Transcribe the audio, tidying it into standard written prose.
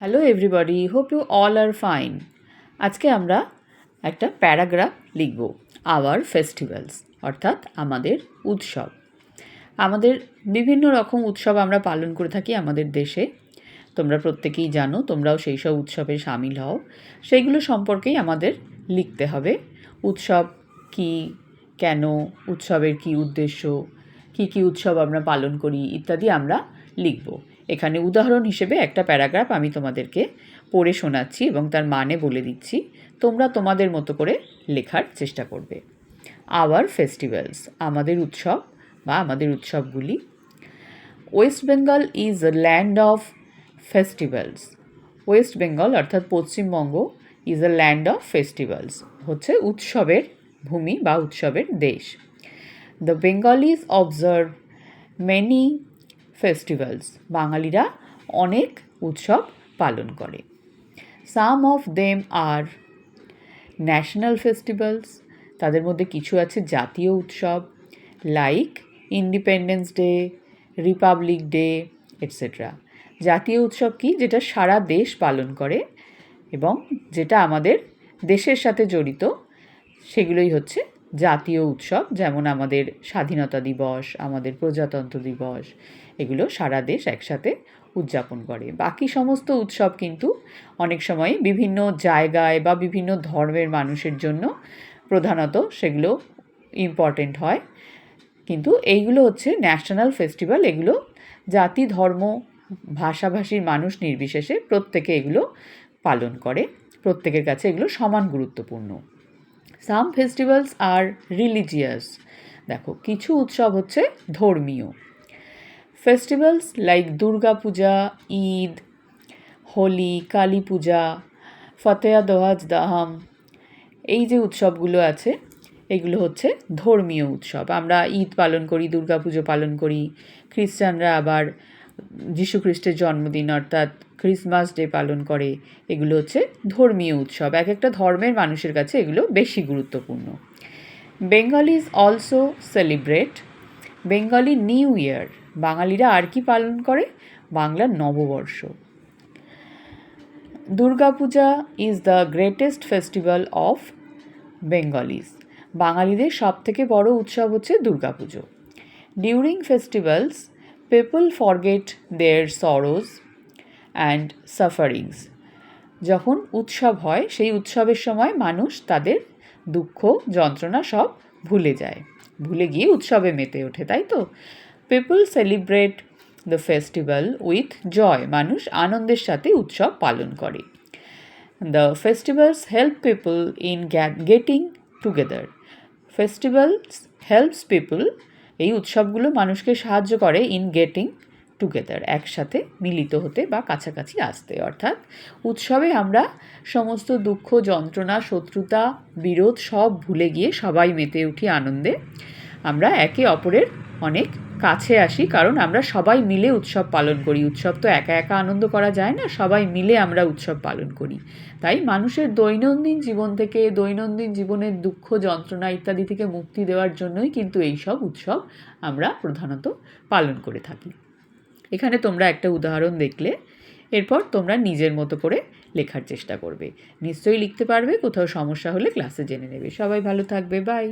Hello everybody, hope you all are fine. আজকে আমরা একটা প্যারাগ্রাফ লিখব, আওয়ার ফেস্টিভ্যালস, অর্থাৎ আমাদের উৎসব। আমাদের বিভিন্ন রকম উৎসব আমরা পালন করে থাকি আমাদের দেশে। তোমরা প্রত্যেকেই জানো, তোমরাও সেই সব উৎসবে সামিল হও। সেইগুলো সম্পর্কেই আমাদের লিখতে হবে। উৎসব কি, কেন, উৎসবের কি উদ্দেশ্য, কি উৎসব আমরা পালন করি ইত্যাদি আমরা লিখব। এখানে উদাহরণ হিসেবে একটা প্যারাগ্রাফ আমি তোমাদেরকে পড়ে শোনাচ্ছি এবং তার মানে বলে দিচ্ছি। তোমরা তোমাদের মতো করে লেখার চেষ্টা করবে। আওয়ার ফেস্টিভ্যালস, আমাদের উৎসব বা আমাদের উৎসবগুলি। West Bengal is a land of festivals. West Bengal অর্থাৎ Paschimbanga is a land of festivals, হচ্ছে উৎসবের ভূমি বা উৎসবের দেশ। The Bengalis observe many festivals, বাঙালিরা অনেক উৎসব পালন করে। Some of them are national festivals, তাদের মধ্যে কিছু আছে জাতীয় উৎসব, like independence day, republic day etcetera. জাতীয় উৎসব কি, যেটা সারা দেশ পালন করে এবং যেটা আমাদের দেশের সাথে জড়িত, সেগুলোই হচ্ছে জাতীয় উৎসব। যেমন আমাদের স্বাধীনতা দিবস, আমাদের প্রজাতন্ত্র দিবস, এগুলো সারা দেশ একসাথে উদযাপন করে। বাকি সমস্ত উৎসব কিন্তু অনেক সময় বিভিন্ন জায়গায় বা বিভিন্ন ধর্মের মানুষের জন্য প্রধানত সেগুলো ইম্পর্টেন্ট হয়, কিন্তু এইগুলো হচ্ছে ন্যাশনাল ফেস্টিভ্যাল। এগুলো জাতি, ধর্ম, ভাষাভাষীর মানুষ নির্বিশেষে প্রত্যেকে এগুলো পালন করে, প্রত্যেকের কাছে এগুলো সমান গুরুত্বপূর্ণ। সাম ফেস্টিভ্যালস আর রিলিজিয়াস, দেখো কিছু উৎসব হচ্ছে ধর্মীয়। ফেস্টিভ্যালস লাইক দুর্গা পূজা, ঈদ, হোলি, কালী পূজা, ফতেয়া দোহাজ দাহাম, এই যে উৎসবগুলো আছে এগুলো হচ্ছে ধর্মীয় উৎসব। আমরা ঈদ পালন করি, দুর্গা পুজো পালন করি। খ্রিস্টানরা আবার যীশু খ্রিস্টের জন্মদিন অর্থাৎ ক্রিসমাস ডে পালন করে। এগুলো হচ্ছে ধর্মীয় উৎসব, এক একটা ধর্মের মানুষের কাছে এগুলো বেশি গুরুত্বপূর্ণ। Bengalis also celebrate Bengali new year, বাঙালিরা আর কি পালন করে, বাংলার Nababarsha. Durga Puja is the greatest festival of Bengalis, বাঙালিদের সবথেকে বড় উৎসব হচ্ছে Durga Pujo. During festivals people forget their sorrows and sufferings, যখন উৎসব হয় সেই উৎসবের সময় মানুষ তাদের দুঃখ যন্ত্রণা সব ভুলে যায়, ভুলে গিয়ে উৎসবে মেতে ওঠে, তাই তো। People celebrate the festival with joy, মানুষ আনন্দের সাথে উৎসব পালন করে। The festivals help people in getting together, festivals helps people, এই উৎসবগুলো মানুষকে সাহায্য করে ইন গেটিং টুগেদার, একসাথে মিলিত হতে বা কাছাকাছি আসতে। অর্থাৎ উৎসবে আমরা সমস্ত দুঃখ যন্ত্রণা শত্রুতা বিরোধ সব ভুলে গিয়ে সবাই মেতে উঠি আনন্দে। আমরা একে অপরের অনেক কাছে আসি, কারণ আমরা সবাই মিলে উৎসব পালন করি। উৎসব তো একা একা আনন্দ করা যায় না, সবাই মিলে আমরা উৎসব পালন করি। তাই মানুষের দৈনন্দিন জীবন থেকে, দৈনন্দিন জীবনের দুঃখ যন্ত্রণা ইত্যাদি থেকে মুক্তি দেওয়ার জন্যই কিন্তু এই সব উৎসব আমরা প্রধানত পালন করে থাকি। এখানে তোমরা একটা উদাহরণ দেখলে, এরপর তোমরা নিজের মতো করে লেখার চেষ্টা করবে। নিশ্চয়ই লিখতে পারবে, কোথাও সমস্যা হলে ক্লাসে জেনে নেবে। সবাই ভালো থাকবে, বাই।